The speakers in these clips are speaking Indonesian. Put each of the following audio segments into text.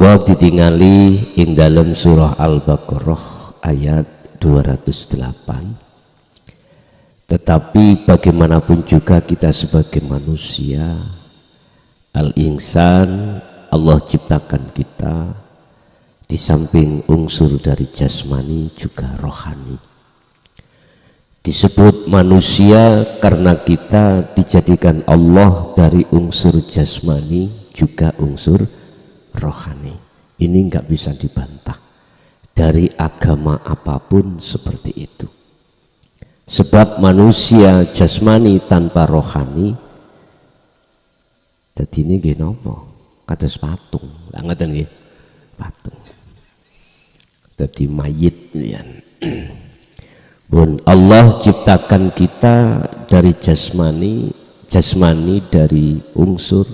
Monggo ditingali ing dalam surah Al-Baqarah ayat 208. Tetapi bagaimanapun juga kita sebagai manusia, al-insan, Allah ciptakan kita di samping unsur dari jasmani juga rohani. Disebut manusia karena kita dijadikan Allah dari unsur jasmani juga unsur rohani. Ini nggak bisa dibantah dari agama apapun seperti itu. Sebab manusia jasmani tanpa rohani jadi ini gini apa? Kados patung, lah ngoten nggih. Patung. Jadi mayit ya. Bun Allah ciptakan kita dari jasmani dari unsur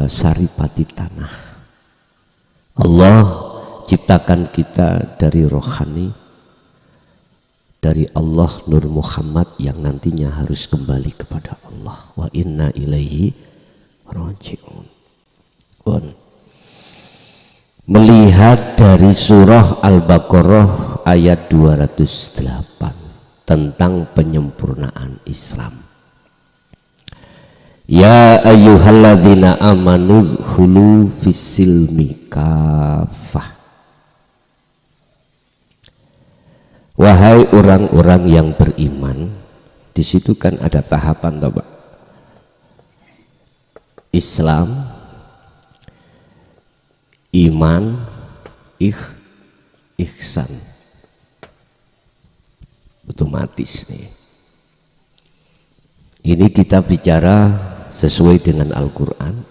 saripati tanah. Allah ciptakan kita dari rohani, dari Allah Nur Muhammad yang nantinya harus kembali kepada Allah. Wa inna ilaihi raji'un. Melihat dari surah Al-Baqarah ayat 208 tentang penyempurnaan Islam. Ya ayyuhalladzina amanu khulu fis-silmi kafah. Wahai orang-orang yang beriman, di situ kan ada tahapan toh, Pak. Islam, iman, ihsan. Otomatis nih. Ini kita bicara sesuai dengan Al-Quran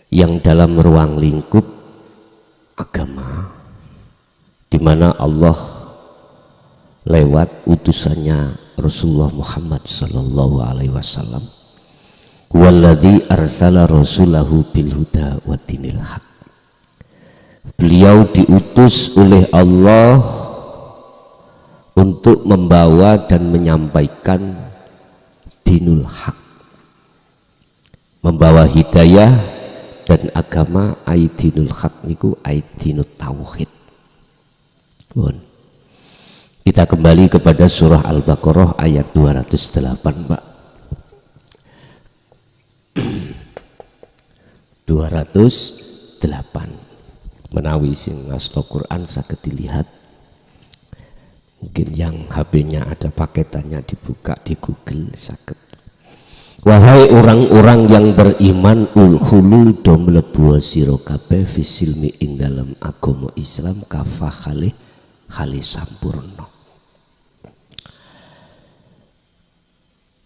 yang dalam ruang lingkup agama, di mana Allah lewat utusannya Rasulullah Muhammad sallallahu alaihi wasallam, walladzi arsala rasulahu bil huda wa dinil haq. Beliau diutus oleh Allah untuk membawa dan menyampaikan dinul haq, membawa hidayah dan agama. Dinul haq niku dinut tauhid. Kita kembali kepada surah Al-Baqarah ayat 208, Pak. 208 menawi sing ngasta Quran saged dilihat. Mungkin yang HP-nya ada paketannya dibuka di Google saged. Wahai orang-orang yang beriman, ulhulu do mlebu sira kabeh fisilmi ing dalam agama Islam kafah kali sampurna.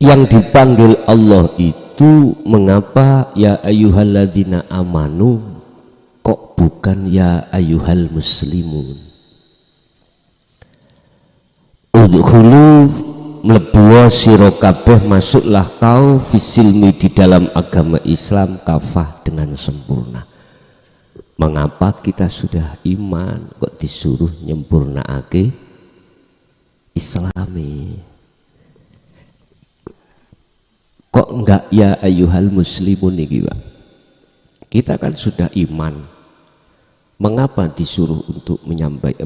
Yang dipanggil Allah itu mengapa ya ayyuhalladzina amanu, kok bukan ya ayyuhal muslimun? Udkhulu mlebu sira kabeh, masuklah kau fisilmi di dalam agama Islam kafah dengan sempurna. Mengapa kita sudah iman kok disuruh nyempurnaake Islami? Kok enggak ya ayyuhal muslimun niki, Pak? Kita kan sudah iman. Mengapa disuruh untuk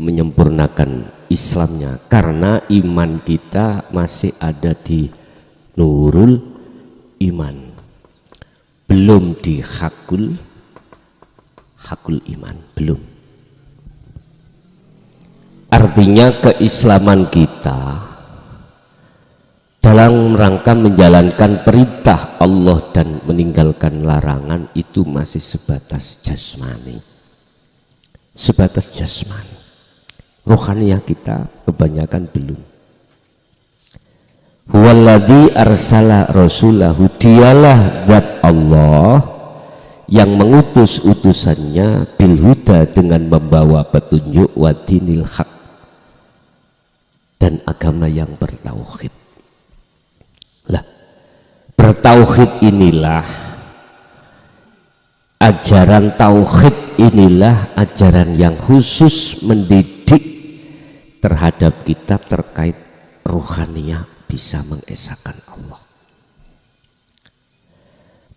menyempurnakan Islamnya? Karena iman kita masih ada di nurul iman, belum di hakul iman, belum. Artinya keislaman kita dalam rangka menjalankan perintah Allah dan meninggalkan larangan itu masih sebatas jasmani. Sebatas jasmani. Rohaniah kita kebanyakan belum. Huwaladzi arsala rasulahu, dialah zat Allah yang mengutus utusannya bil huda dengan membawa petunjuk wa dinil haq dan agama yang bertauhid. Lah, bertauhid inilah, ajaran tauhid inilah ajaran yang khusus mendidik terhadap kita terkait rohaniah bisa mengesahkan Allah.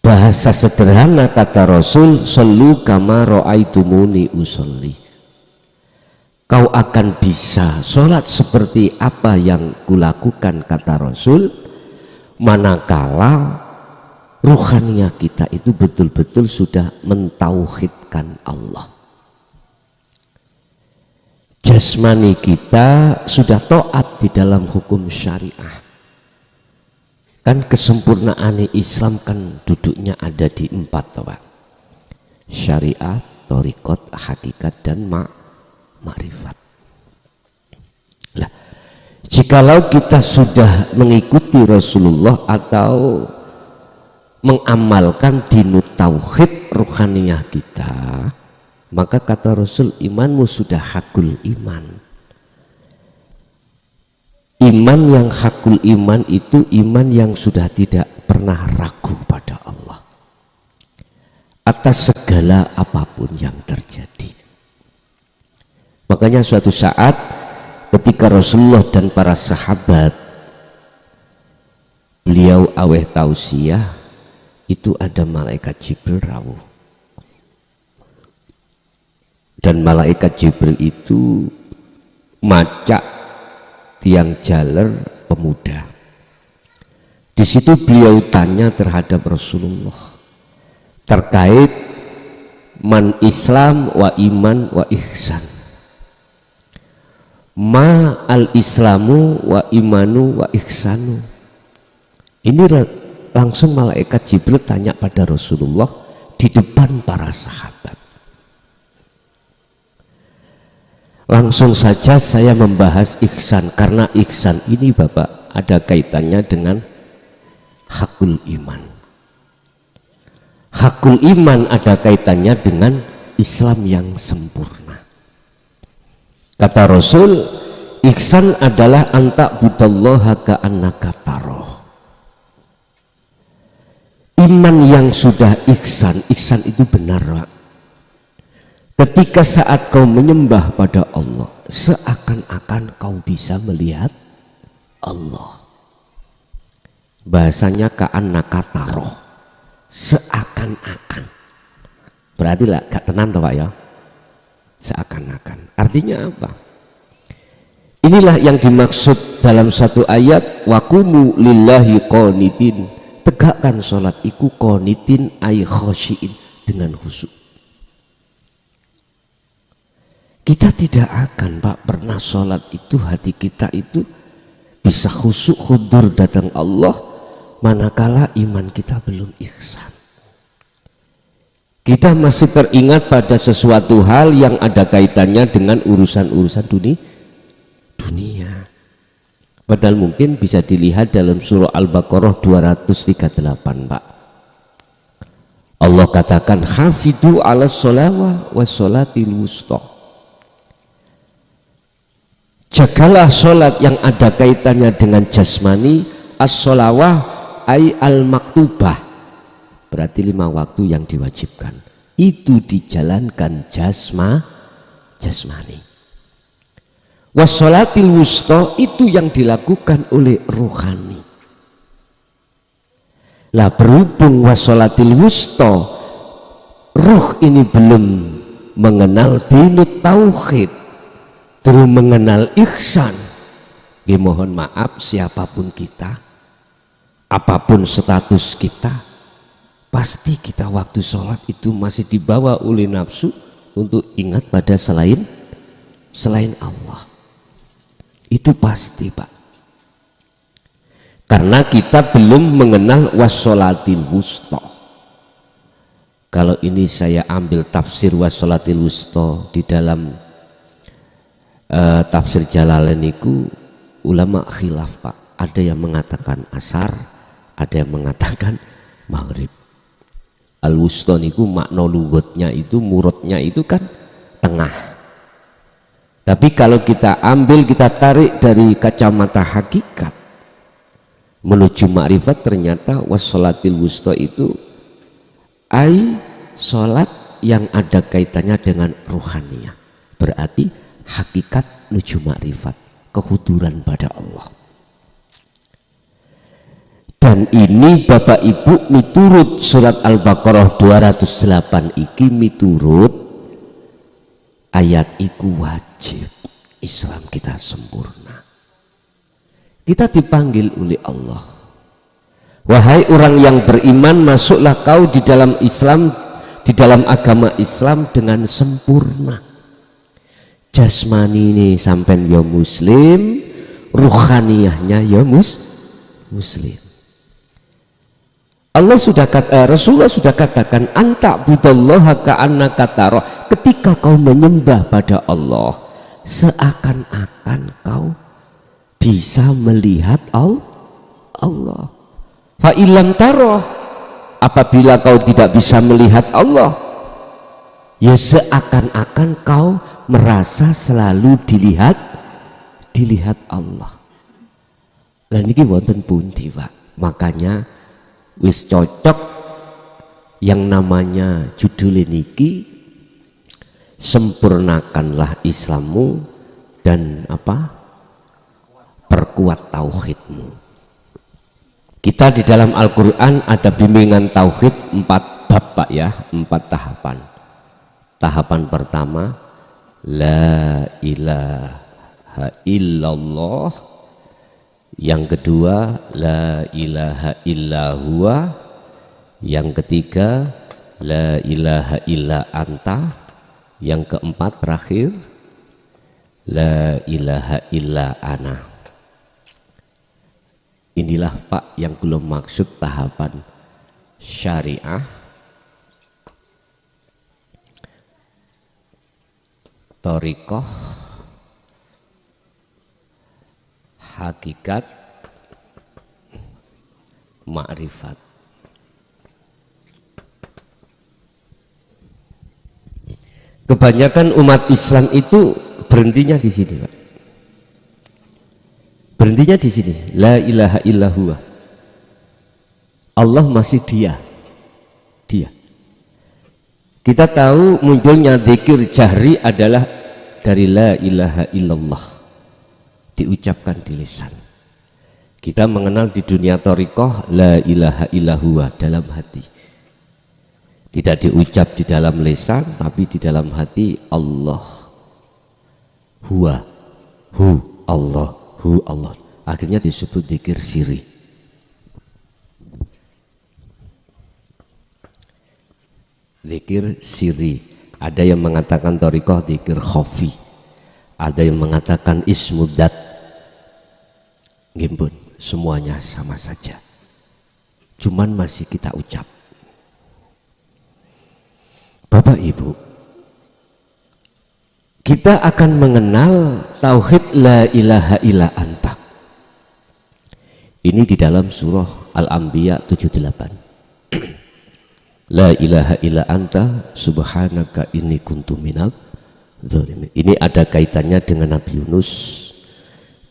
Bahasa sederhana kata Rasul, sallu kama ra'aitumuni usolli. Kau akan bisa sholat seperti apa yang kulakukan, kata Rasul, manakala ruhaninya kita itu betul-betul sudah mentauhidkan Allah. Jasmani kita sudah taat di dalam hukum syariah. Kan kesempurnaan Islam kan duduknya ada di 4, Pak. Syariat, thariqat, hakikat, dan ma'rifat. Lah, jikalau kita sudah mengikuti Rasulullah atau mengamalkan dinut tauhid ruhaniyah kita, maka kata Rasul, imanmu sudah hakul iman. Iman yang hakul iman itu iman yang sudah tidak pernah ragu pada Allah atas segala apapun yang terjadi. Makanya suatu saat ketika Rasulullah dan para sahabat beliau aweh tausiah, itu ada malaikat Jibril rawuh. Dan malaikat Jibril itu macak tiang jaler pemuda. Di situ beliau tanya terhadap Rasulullah terkait man Islam wa iman wa ihsan. Ma al islamu wa imanu wa ihsanu. Ini langsung malaikat Jibril tanya pada Rasulullah di depan para sahabat. Langsung saja saya membahas ihsan, karena ihsan ini Bapak ada kaitannya dengan hakul iman. Hakul iman ada kaitannya dengan Islam yang sempurna. Kata Rasul, ihsan adalah anta budallaha ka'annaka taroh. Iman yang sudah ihsan, ihsan itu benar, Pak. Ketika saat kau menyembah pada Allah, seakan-akan kau bisa melihat Allah. Bahasanya ka'annaka taroh, seakan-akan. Berarti lah gak tenan toh Pak ya, seakan-akan. Artinya apa? Inilah yang dimaksud dalam satu ayat, waqumu lillahi qanitin. Tegakkan sholat iku qanitin ay khosyiin, dengan khusyuk. Kita tidak akan Pak pernah sholat itu hati kita itu bisa khusyuk khudur datang Allah manakala iman kita belum ihsan. Kita masih teringat pada sesuatu hal yang ada kaitannya dengan urusan-urusan dunia. Padahal mungkin bisa dilihat dalam surah Al-Baqarah 238 Pak. Allah katakan hafidhu ala sholawah wa sholatil wustoh. Jagalah sholat yang ada kaitannya dengan jasmani, as-sholawah ay al-maktubah, berarti 5 waktu yang diwajibkan itu dijalankan jasmani. Wassolatil wusta itu yang dilakukan oleh ruhani. Lah berhubung wassolatil wusta ruh ini belum mengenal dinut tauhid, belum mengenal ihsan, mohon maaf siapapun kita, apapun status kita, pasti kita waktu sholat itu masih dibawa oleh nafsu untuk ingat pada selain Allah. Itu pasti Pak, karena kita belum mengenal wassolatil wusta. Kalau ini saya ambil tafsir wassolatil wusta di dalam tafsir Jalalain itu ulama khilaf Pak. Ada yang mengatakan asar, ada yang mengatakan maghrib. Al-wusta niku makna lugatnya itu, muradnya itu kan tengah. Tapi kalau kita ambil, kita tarik dari kacamata hakikat menuju makrifat, ternyata wassolatil wusta itu ai sholat yang ada kaitannya dengan ruhaniyah. Berarti hakikat menuju makrifat, kehuduran pada Allah. Dan ini Bapak Ibu miturut surat Al-Baqarah 208 iki miturut ayat iku wajib Islam kita sempurna. Kita dipanggil oleh Allah, wahai orang yang beriman, masuklah kau di dalam Islam, di dalam agama Islam dengan sempurna. Jasmani ini sampai ya muslim, ruhaniyahnya ya muslim. Allah sudah Rasulullah sudah katakan, anta budallaha ka'annaka tara, ketika kau menyembah pada Allah seakan-akan kau bisa melihat Allah. Fa ilam tara, apabila kau tidak bisa melihat Allah, ya seakan-akan kau merasa selalu dilihat Allah. Dan ini wonten pundi, Pak. Makanya wis cocok yang namanya judul niki, sempurnakanlah Islammu dan perkuat tauhidmu. Kita di dalam Al-Quran ada bimbingan tauhid 4 bab, Pak, ya, 4 tahapan. Tahapan pertama, la ilaha illallah. Yang kedua, la ilaha illa huwa. Yang ketiga, la ilaha illa anta. Yang keempat terakhir, la ilaha illa ana. Inilah, Pak, yang belum maksud tahapan syariah, thariqah, hakikat, ma'rifat. Kebanyakan umat Islam itu berhentinya di sini, Pak. Berhentinya di sini, la ilaha illa huwa. Allah masih dia. Kita tahu munculnya zikir jahri adalah dari la ilaha illallah, diucapkan di lisan. Kita mengenal di dunia thariqah la ilaha illa huwa dalam hati. Tidak diucap di dalam lisan, tapi di dalam hati Allah. Huwa, Allah, Allah. Akhirnya disebut zikir siri. Zikir siri. Ada yang mengatakan thariqah zikir khafi. Ada yang mengatakan ismudat. Gimpun, semuanya sama saja. Cuman masih kita ucap. Bapak Ibu, kita akan mengenal tauhid la ilaha illa anta. Ini di dalam surah Al-Anbiya 78. La ilaha illa anta subhanaka inni kuntu minal dzalimin. Ini ada kaitannya dengan Nabi Yunus.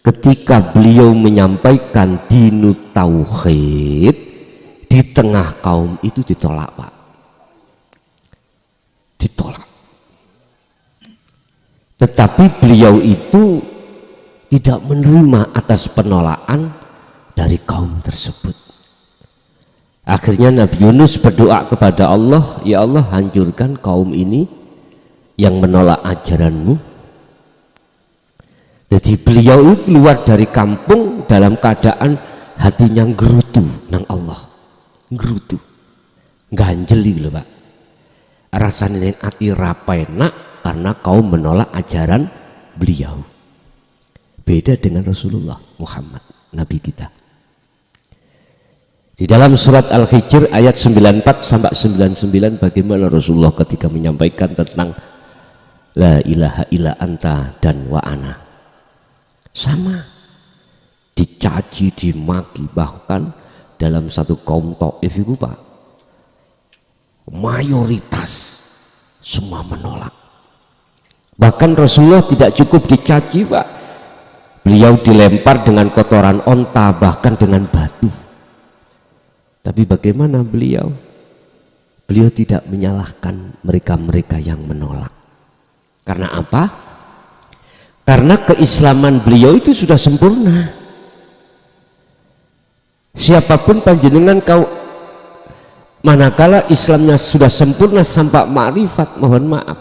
Ketika beliau menyampaikan dinut tauhid di tengah kaum itu ditolak, Pak. Ditolak. Tetapi beliau itu tidak menerima atas penolakan dari kaum tersebut. Akhirnya Nabi Yunus berdoa kepada Allah, ya Allah, hancurkan kaum ini yang menolak ajaranmu. Jadi beliau keluar dari kampung dalam keadaan hatinya gerutu nang Allah, gerutu, ganjeli lho, Pak. Rasanya ati rapenak karena kaum menolak ajaran beliau. Beda dengan Rasulullah Muhammad, Nabi kita. Di dalam surat Al-Hijr ayat 94 sampai 99 bagaimana Rasulullah ketika menyampaikan tentang la ilaha illa anta dan wa ana. Sama, dicaci, dimaki, bahkan dalam satu kaum Taif itu, Pak, mayoritas semua menolak. Bahkan Rasulullah tidak cukup dicaci, Pak, beliau dilempar dengan kotoran onta, bahkan dengan batu. Tapi bagaimana beliau? Beliau tidak menyalahkan mereka-mereka yang menolak. Karena apa? Karena keislaman beliau itu sudah sempurna. Siapapun panjenengan kau, manakala Islamnya sudah sempurna sampai ma'rifat, mohon maaf.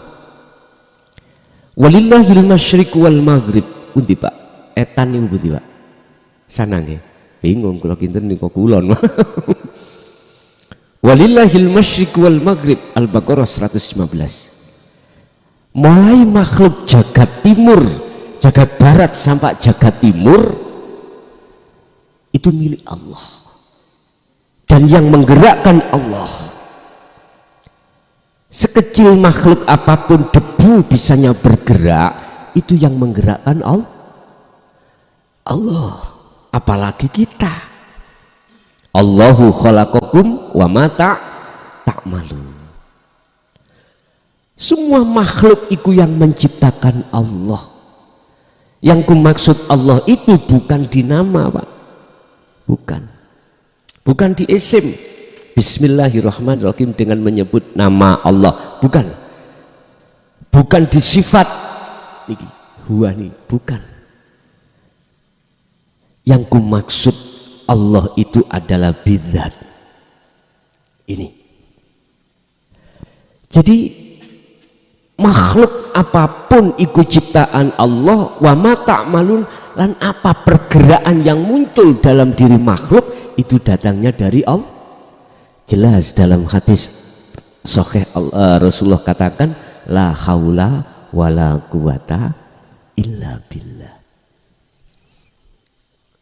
Walillahil masyriq wal maghrib. Pundi Pak? Etan niku pundi Pak? Sana nggih. Bingung kula kinten niku kulon. Walillahil masyriq wal maghrib. Al-Baqarah 115. Mulai makhluk jagat timur, jagat barat sampai jagat timur itu milik Allah. Dan yang menggerakkan Allah. Sekecil makhluk apapun debu bisanya bergerak, itu yang menggerakkan Allah. Apalagi kita. Allahu khalaqakum wa ma ta'malun. Semua makhluk itu yang menciptakan Allah. Yang kumaksud Allah itu bukan di nama Pak. Bukan di isim Bismillahirrahmanirrahim dengan menyebut nama Allah, bukan di sifat niki huwa nih, bukan. Yang kumaksud Allah itu adalah bidzat ini. Jadi makhluk apapun ikut ciptaan Allah, wa ma ta'malun, lan apa pergerakan yang muncul dalam diri makhluk itu datangnya dari Allah. Jelas dalam hadis sahih Rasulullah katakan la haula wala quwata illa billah.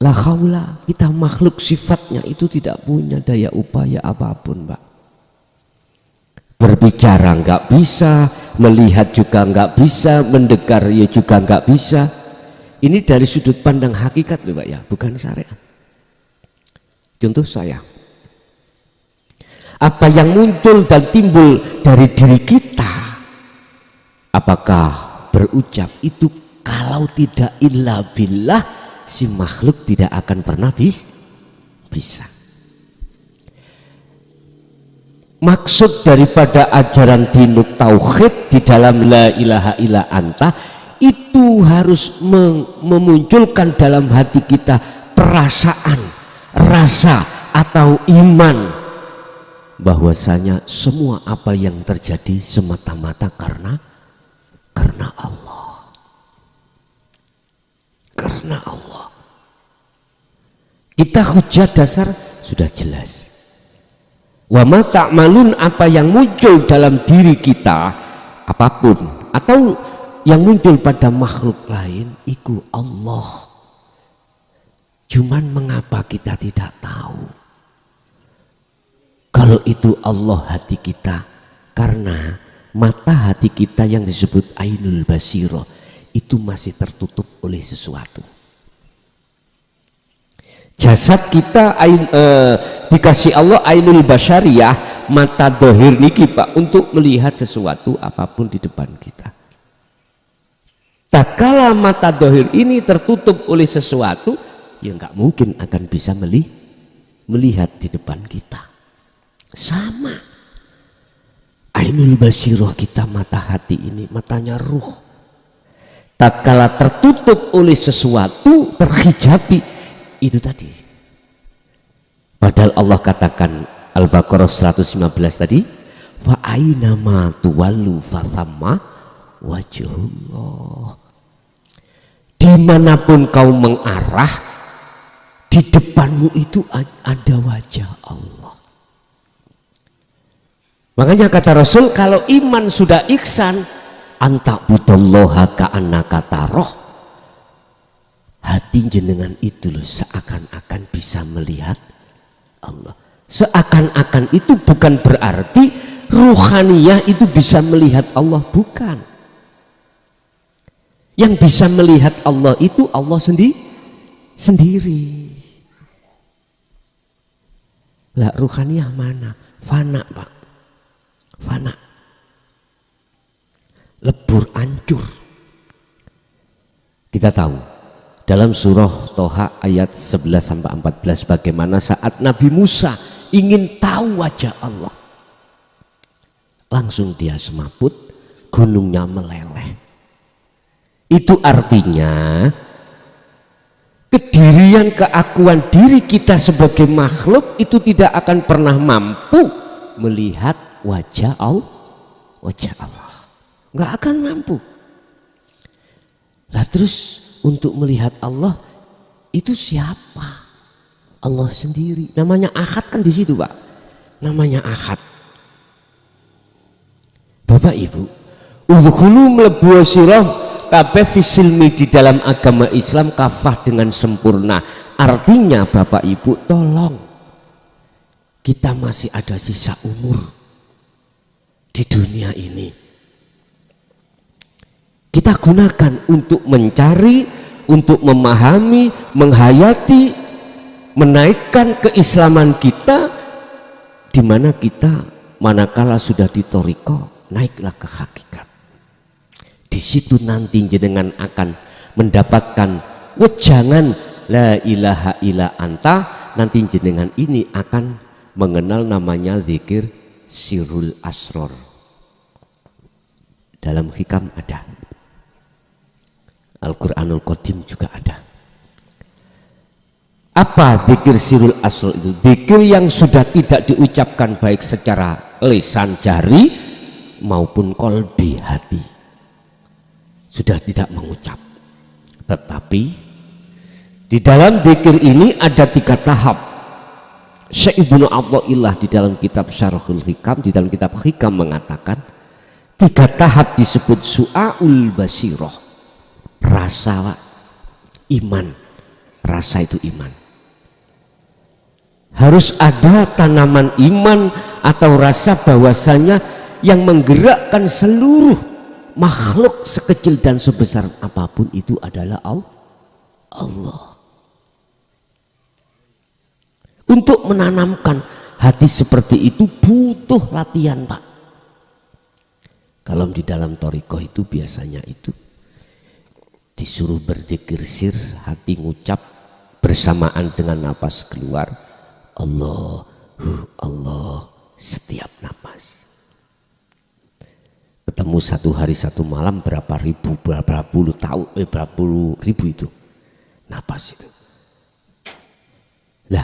La haula, kita makhluk sifatnya itu tidak punya daya upaya apapun Pak. Berbicara nggak bisa, melihat juga nggak bisa, mendengar ya juga nggak bisa. Ini dari sudut pandang hakikat loh Pak ya, bukan syariat. Contoh saya, apa yang muncul dan timbul dari diri kita, apakah berucap itu kalau tidak illa billah, si makhluk tidak akan pernah bisa. Maksud daripada ajaran dinut tauhid di dalam la ilaha illa anta itu harus memunculkan dalam hati kita perasaan, rasa atau iman bahwasanya semua apa yang terjadi semata-mata karena Allah. Karena Allah. Kita hujah dasar sudah jelas. Wa ma ta'malun, apa yang muncul dalam diri kita apapun atau yang muncul pada makhluk lain itu Allah. Cuman mengapa kita tidak tahu kalau itu Allah hati kita? Karena mata hati kita yang disebut ainul basiro itu masih tertutup oleh sesuatu. Jasad kita dikasih Allah ainul basyariyah, mata dohir niki Pak, untuk melihat sesuatu apapun di depan kita. Tatkala mata dohir ini tertutup oleh sesuatu, ya nggak mungkin akan bisa melihat di depan kita. Sama ainul basyirah kita, mata hati ini, matanya ruh, tatkala tertutup oleh sesuatu, terhijabi itu tadi. Padahal Allah katakan Al-Baqarah 115 tadi, fa aina ma tuwallu fa thamma wajhullah. Dimanapun kau mengarah, di depanmu itu ada wajah Allah. Makanya kata Rasul, kalau iman sudah ihsan, anta'budallaha ka'annaka taroh, hati jenengan itu loh seakan-akan bisa melihat Allah. Seakan-akan itu bukan berarti ruhaniyah itu bisa melihat Allah, bukan. Yang bisa melihat Allah itu Allah sendiri. Lah ruhaniyah mana? Fana Pak, fana, lebur, hancur. Kita tahu dalam surah Toha ayat 11-14 bagaimana saat Nabi Musa ingin tahu wajah Allah, langsung dia semaput, gunungnya meleleh. Itu artinya kedirian, keakuan diri kita sebagai makhluk itu tidak akan pernah mampu melihat wajah Allah, nggak akan mampu. Lah terus untuk melihat Allah itu siapa? Allah sendiri. Namanya Ahad kan di situ, Pak. Namanya Ahad. Bapak Ibu, udkhulu mlebu sira kabeh fisilmi di dalam agama Islam kafah dengan sempurna. Artinya Bapak Ibu, tolong, kita masih ada sisa umur di dunia ini. Kita gunakan untuk mencari, untuk memahami, menghayati, menaikkan keislaman kita, di mana kita manakala sudah di thariqah, naiklah ke hakikat. Di situ nanti jenengan akan mendapatkan wejangan la ilaha illa anta. Nanti jenengan ini akan mengenal namanya zikir sirul asror. Dalam hikam ada, Al-Quranul Qadim juga ada. Apa zikir sirul asror itu? Zikir yang sudah tidak diucapkan baik secara lisan jari maupun kolbi hati, sudah tidak mengucap. Tetapi di dalam zikir ini ada 3 tahap. Syekh Ibnu Athaillah di dalam kitab Syarhul Hikam, di dalam kitab Hikam mengatakan 3 tahap disebut su'aul basirah. Rasa iman, rasa itu iman. Harus ada tanaman iman atau rasa bahwasanya yang menggerakkan seluruh makhluk sekecil dan sebesar apapun itu adalah Allah. Untuk menanamkan hati seperti itu butuh latihan, Pak. Kalau di dalam thariqah itu biasanya itu disuruh berzikir sir, hati ngucap bersamaan dengan napas keluar Allah setiap napas. Ketemu 1 hari 1 malam berapa puluh ribu itu napas itu. Lah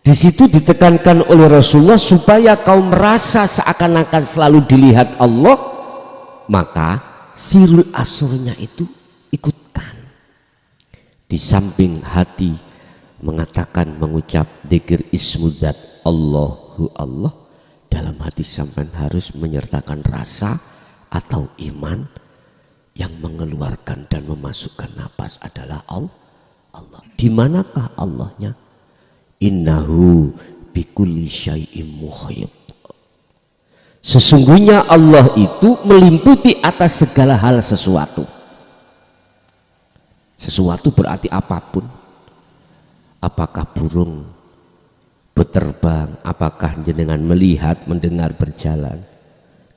di situ ditekankan oleh Rasulullah supaya kau merasa seakan-akan selalu dilihat Allah, maka sirul asrornya itu ikutkan. Di samping hati mengatakan, mengucap dzikir ismudzat Allahu Allah, dalam hati sampean harus menyertakan rasa atau iman yang mengeluarkan dan memasukkan napas adalah Allah. Di manakah Allahnya? Innahu bikulli syai'im muhit. Sesungguhnya Allah itu meliputi atas segala hal sesuatu. Sesuatu berarti apapun. Apakah burung berterbang, apakah jenengan melihat, mendengar, berjalan,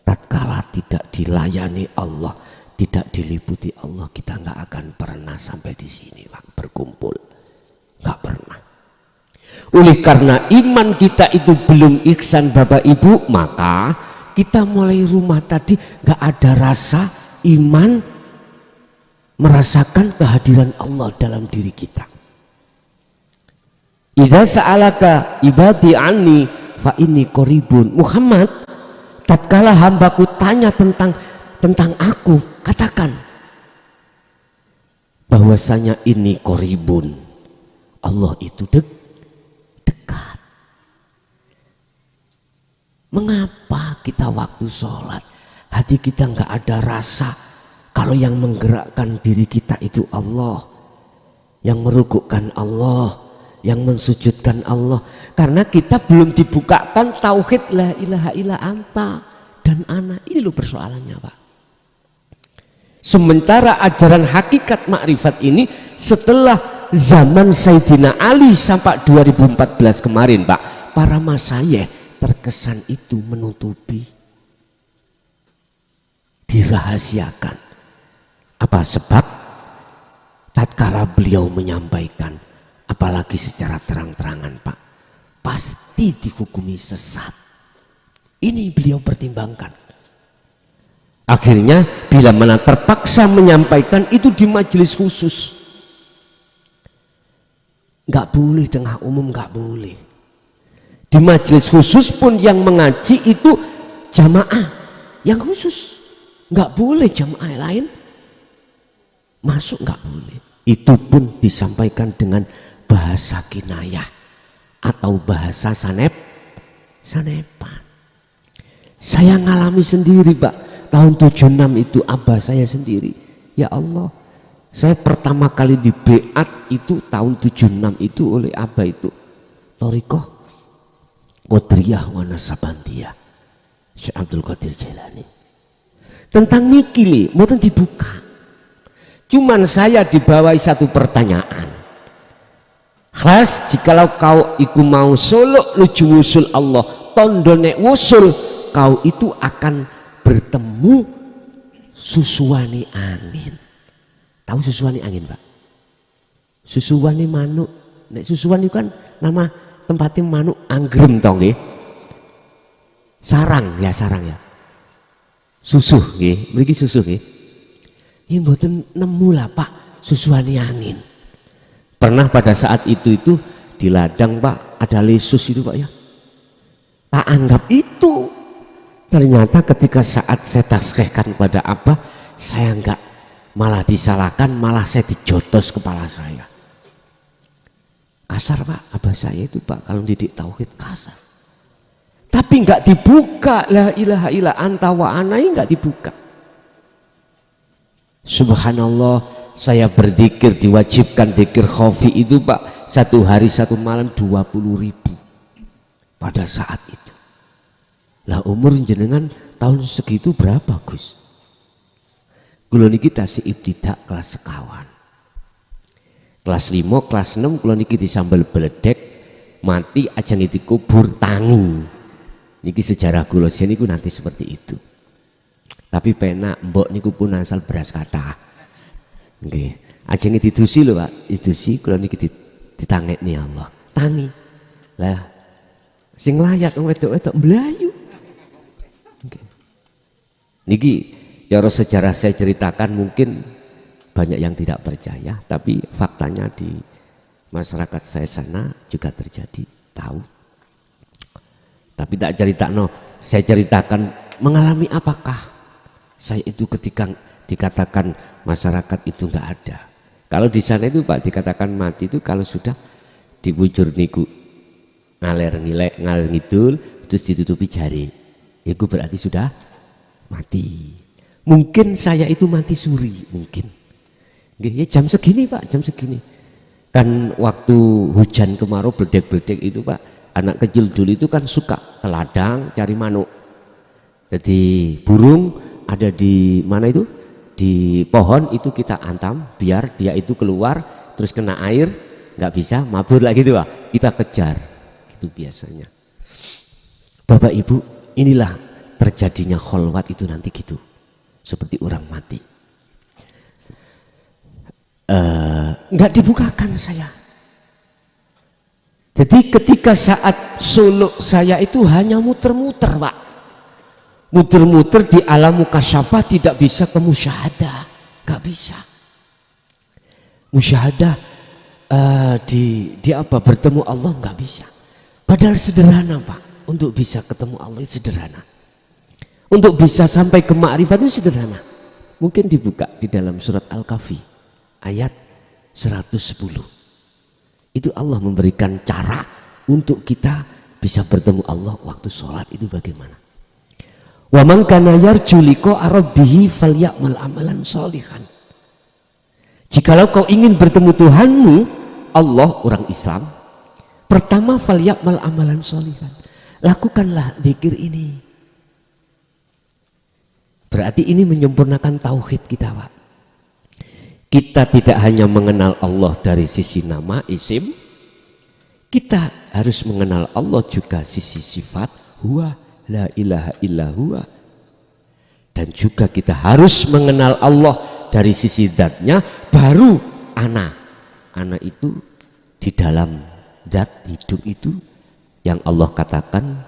tatkala tidak dilayani Allah, tidak diliputi Allah, kita nggak akan pernah sampai di sini, Pak, berkumpul, nggak pernah. Oleh karena iman kita itu belum ihsan, Bapak Ibu, maka kita mulai rumah tadi nggak ada rasa iman, merasakan kehadiran Allah dalam diri kita. Idza sa'alaka ibadi anni fa inni qaribun. Muhammad, tatkala hambaku tanya tentang aku, katakan bahwasanya ini qaribun. Allah itu dekat. Mengapa kita waktu sholat hati kita nggak ada rasa kalau yang menggerakkan diri kita itu Allah, yang merukukkan Allah, yang mensujudkan Allah? Karena kita belum dibukakan tauhid la ilaha illa anta dan ana. Ini loh persoalannya, Pak. Sementara ajaran hakikat makrifat ini setelah zaman Sayyidina Ali sampai 2014 kemarin, Pak, para masyayikh terkesan itu menutupi, dirahasiakan. Apa sebab? Tatkala beliau menyampaikan, apalagi secara terang-terangan, Pak, pasti dihukumi sesat. Ini beliau pertimbangkan. Akhirnya bila mana terpaksa menyampaikan itu di majelis khusus. nggak boleh, tengah umum nggak boleh. Di majelis khusus pun yang mengaji itu jamaah yang khusus, nggak boleh jamaah lain masuk, nggak boleh. Itu pun disampaikan dengan bahasa kinayah atau bahasa sanepan. Saya ngalami sendiri Pak, tahun 76 itu abah saya sendiri. Ya Allah, saya pertama kali di beat itu tahun 76 itu oleh abah itu Thariqah Qadiriyah wa Nasabandiyah Syekh Abdul Qadir Jailani. Tentang niki nih, mboten dibuka. Cuman saya dibawahi satu pertanyaan. Khas jikalau kau iku mau suluk luju wusul Allah, tondo nek wusul kau itu akan bertemu susuwani angin. Tahu susuwani angin Pak? Susuwani manuk. Nek susuwani kan nama tempatnya manuk anggrem toh nggih. Sarang ya, sarang ya. Susuh nggih, mriki susuh nggih. Ini mboten nemu lah Pak susuwani angin. Pernah pada saat itu di ladang Pak ada lesus itu Pak ya. Tak anggap itu. Ternyata ketika saat saya taskhihkan pada Abah, saya enggak malah disalahkan, malah saya dijotos kepala saya. Kasar Pak, Abah saya itu Pak kalau didik tauhid kasar. Tapi enggak dibuka, la ilaha illa anta wa anai, enggak dibuka. Subhanallah, saya berzikir, diwajibkan zikir khafi itu Pak, satu hari satu malam 20.000 pada saat itu. Lah umur jenengan tahun segitu berapa Gus? Kula niki tasih ibtidak kelas sekawan. Kelas 5, kelas 6 kula niki disambel beledek, mati aja niti kubur tangi. Niki sejarah kula niku nanti seperti itu. Tapi penak mbok niku pun asal beras kathah. Nggih. Ajeng didusi lho Pak, didusi kula niki ditangekni Allah. Tangi. Lah sing layak wedok-wedok mblayu. Nggih. Niki cara sejarah saya ceritakan mungkin banyak yang tidak percaya, tapi faktanya di masyarakat saya sana juga terjadi, tahu. Tapi tak cerita saya ceritakan mengalami apakah saya itu ketika dikatakan masyarakat itu enggak ada. Kalau di sana itu Pak dikatakan mati itu kalau sudah dibujur niku ngaler ngidul terus ditutupi jari, itu berarti sudah mati. Mungkin saya itu mati suri mungkin. Ya jam segini Pak, jam segini. Kan waktu hujan kemarau beledek-beledek itu Pak, anak kecil dulu itu kan suka ke ladang cari manuk. Jadi burung ada di mana itu? Di pohon itu kita antam biar dia itu keluar terus kena air nggak bisa mabur lagi itu Pak. Kita kejar. Itu biasanya. Bapak Ibu, inilah terjadinya kholwat itu nanti gitu. Seperti orang mati. Nggak dibukakan saya. Jadi ketika saat suluk saya itu hanya muter-muter Pak. Muter-muter di alam mukasyafah, tidak bisa ke musyahadah. Nggak bisa. Musyahadah di apa bertemu Allah nggak bisa. Padahal sederhana Pak. Untuk bisa ketemu Allah itu sederhana. Untuk bisa sampai ke ma'rifat itu sederhana. Mungkin dibuka di dalam surat Al-Kahfi ayat 110. Itu Allah memberikan cara untuk kita bisa bertemu Allah waktu sholat itu bagaimana. Wa man kana yarju liqa'a rabbih falyamal amalan sholihan. Jikalau kau ingin bertemu Tuhanmu, Allah orang Islam, pertama falyamal amalan sholihan. Lakukanlah zikir ini. Berarti ini menyempurnakan tauhid kita Pak. Kita tidak hanya mengenal Allah dari sisi nama isim, kita harus mengenal Allah juga sisi sifat huwa la ilaha illa huwa. Dan juga kita harus mengenal Allah dari sisi zatnya, baru ana itu di dalam zat hidup itu yang Allah katakan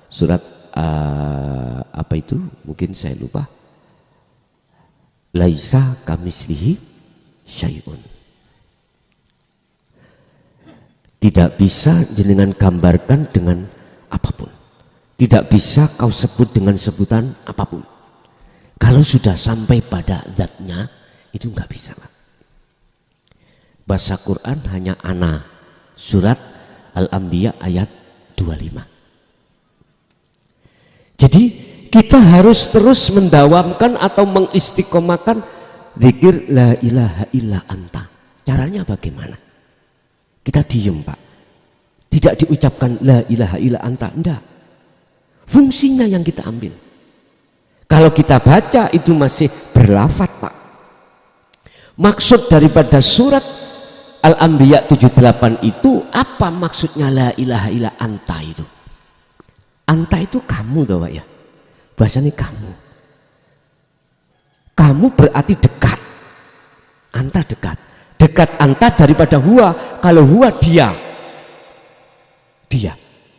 surat apa itu mungkin saya lupa, laisa kamislihi syai'un. Tidak bisa jenengan gambarkan dengan apapun. Tidak bisa kau sebut dengan sebutan apapun. Kalau sudah sampai pada zatnya, itu nggak bisa. Bahasa Quran hanya ana. Surat Al-Anbiya ayat 25. Jadi kita harus terus mendawamkan atau mengistiqomahkan zikir la ilaha illa anta. Caranya bagaimana? Kita diem, Pak. Tidak diucapkan la ilaha illa anta, enggak. Fungsinya yang kita ambil. Kalau kita baca itu masih berlafaz, Pak. Maksud daripada surat Al-Anbiya 78 itu apa maksudnya la ilaha illa anta itu? Anta itu kamu toh, Pak ya. Bahasanya kamu. Kamu berarti dekat. Anta dekat. Dekat anta daripada huwa. Kalau huwa dia. Dia.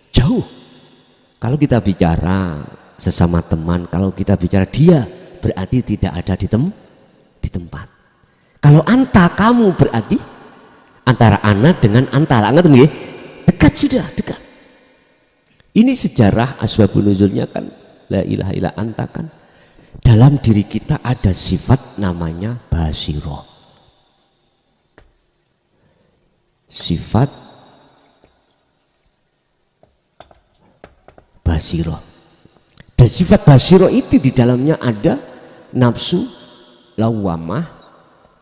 Jauh. Kalau kita bicara sesama teman, kalau kita bicara dia, berarti tidak ada di tempat. Kalau anta kamu berarti antara ana dengan antara, dekat sudah, dekat. Ini sejarah asbabun nuzulnya kan, la ilaha illa anta kan. Dalam diri kita ada sifat namanya basiroh. Sifat basiroh. Dan sifat basiroh itu di dalamnya ada nafsu lawamah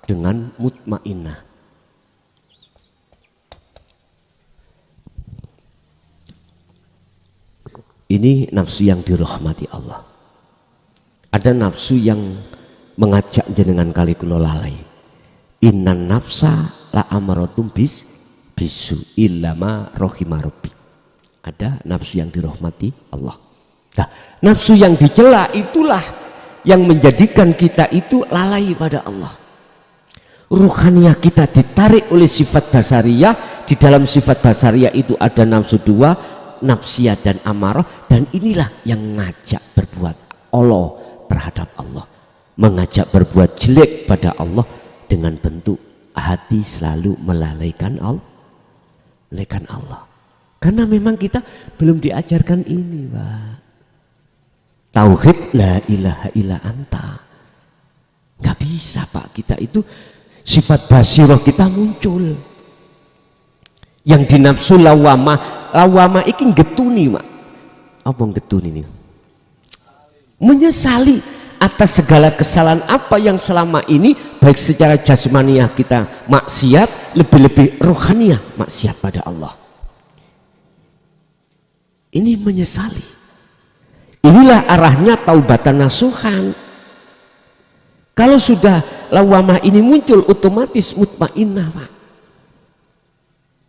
dengan mutmainnah. Ini nafsu yang dirahmati Allah. Ada nafsu yang mengajak jenengan kali kula lalai. Innan nafsa la amaratum bisu illama rohima rabbi. Ada nafsu yang dirahmati Allah. Nah, nafsu yang dicela itulah yang menjadikan kita itu lalai pada Allah. Ruhaniyah kita ditarik oleh sifat basariyah. Di dalam sifat basariyah itu ada nafsu dua, nafsiyah dan amarah, dan inilah yang ngajak berbuat Allah terhadap Allah, mengajak berbuat jelek pada Allah dengan bentuk hati selalu melalaikan Allah. Karena memang kita belum diajarkan ini, Pak. Tauhid la ilaha illa anta. Nggak bisa, Pak. Kita itu sifat basiroh kita muncul. Yang dinafsu lawama iki getuni, Mak. Apa getuni ini? Menyesali atas segala kesalahan apa yang selama ini baik secara jasmaniah kita maksiat, lebih-lebih rohaniah maksiat pada Allah. Ini menyesali. Inilah arahnya taubatan nasuhan. Kalau sudah lawamah ini muncul, otomatis mutmainnah, Pak.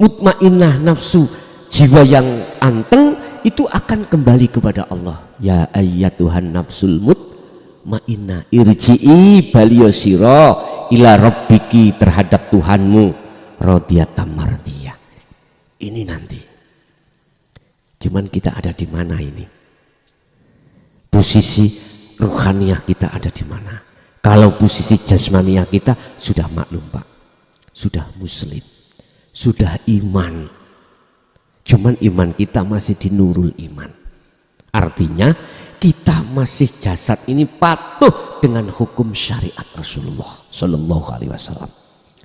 Mutmainnah nafsu jiwa yang anteng itu akan kembali kepada Allah. Ya ayyatuhan nafsul mutmainnah irji'i baliyosiro ila rabbiki, terhadap Tuhanmu radiyatan mardiyah. Ini nanti. Cuman kita ada di mana ini? Posisi ruhaniyah kita ada di mana? Kalau posisi jasmaniah kita sudah maklum, Pak. Sudah muslim. Sudah iman. Cuman iman kita masih di nurul iman. Artinya kita masih jasad ini patuh dengan hukum syariat Rasulullah Sallallahu Alaihi Wasallam.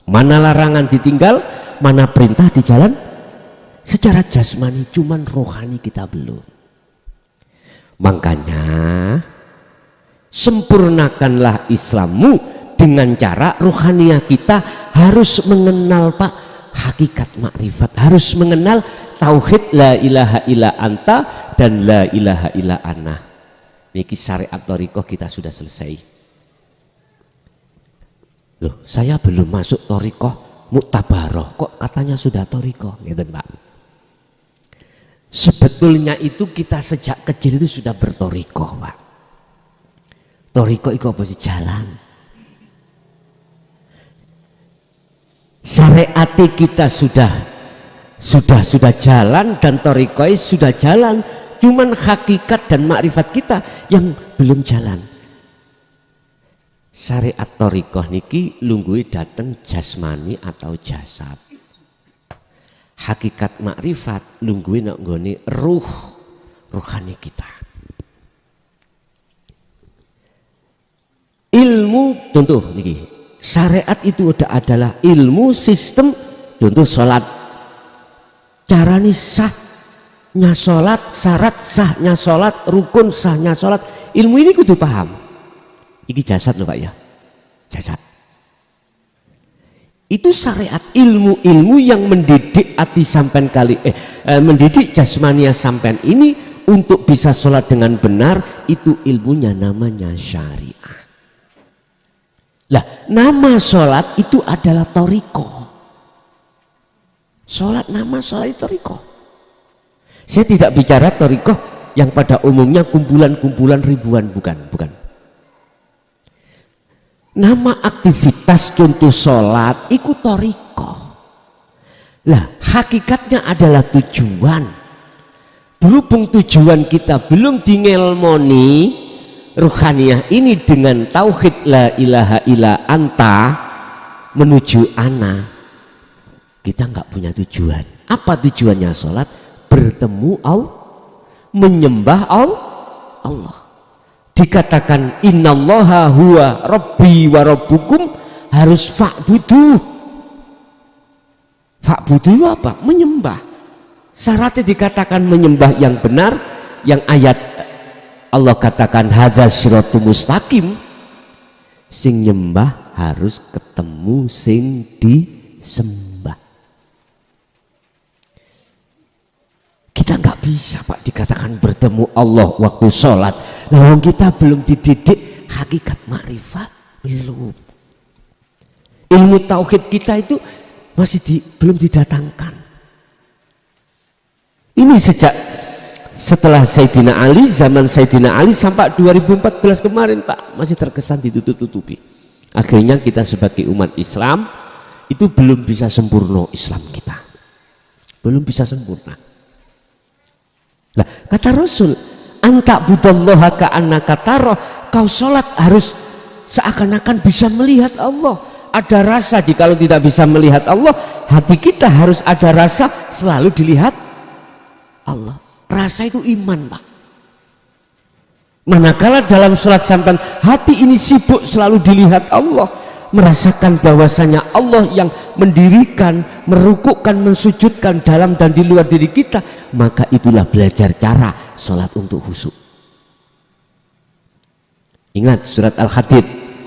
Mana larangan ditinggal, mana perintah di jalan. Secara jasmani, cuman rohani kita belum. Makanya sempurnakanlah Islammu dengan cara rohaniah kita harus mengenal, Pak, hakikat makrifat, harus mengenal tauhid la ilaha illa anta dan la ilaha illa ana. Niki syariat thariqah kita sudah selesai. Loh, saya belum masuk thariqah muktabaroh, kok katanya sudah thariqah, ngeten, Pak. Sebetulnya itu kita sejak kecil itu sudah berthariqah, Pak. Thariqah itu apa sih? Jalan. Syariat kita sudah jalan dan thariqah sudah jalan. Cuman hakikat dan makrifat kita yang belum jalan. Syariat thariqah niki lungguhe dateng jasmani atau jasad. Hakikat makrifat lungguhe nek nggone ruhani kita. Ilmu contoh niki. Syariat itu adalah ilmu sistem contoh salat. Carane sahnya salat, syarat sahnya salat, rukun sahnya salat. Ilmu ini kudu paham. Iki jasad loh Pak ya. Jasad. Itu syariat ilmu-ilmu yang mendidik hati sampean mendidik jasmania sampean ini untuk bisa sholat dengan benar, itu ilmunya namanya syariah. Lah, nama sholat itu adalah toriko. Sholat, nama sholat itu toriko. Saya tidak bicara toriko yang pada umumnya kumpulan-kumpulan ribuan, bukan. Nama aktivitas contoh sholat ikut toriko. Lah hakikatnya adalah tujuan. Berhubung tujuan kita belum dingelmoni ruhaniyah ini dengan tauhid la ilaha illa anta menuju ana, kita nggak punya tujuan. Apa tujuannya sholat? Bertemu Allah, menyembah Allah. Dikatakan innallaha huwa rabbi wa rabbukum, harus fa'budu. Fa'budu apa? Menyembah. Syaratnya dikatakan menyembah yang benar, yang ayat Allah katakan hadza siratul mustaqim. Sing nyembah harus ketemu sing disembah. Kita nggak bisa Pak dikatakan bertemu Allah waktu sholat. Nah, kita belum dididik hakikat makrifat, belum. Ilmu tauhid kita itu masih belum didatangkan. Ini setelah Sayyidina Ali, zaman Sayyidina Ali sampai 2014 kemarin Pak, masih terkesan ditutup-tutupi. Akhirnya kita sebagai umat Islam itu belum bisa sempurna Islam kita. Belum bisa sempurna. Nah, kata Rasul, anta budallaha ka'annaka tarah, kau sholat harus seakan-akan bisa melihat Allah. Ada rasa, jikalau tidak bisa melihat Allah, hati kita harus ada rasa selalu dilihat Allah. Rasa itu iman Pak. Manakala dalam sholat sampai hati ini sibuk selalu dilihat Allah, merasakan bahwasanya Allah yang mendirikan, merukukkan, mensujudkan dalam dan di luar diri kita, maka itulah belajar cara sholat untuk khusyuk. Ingat surat Al-Hadid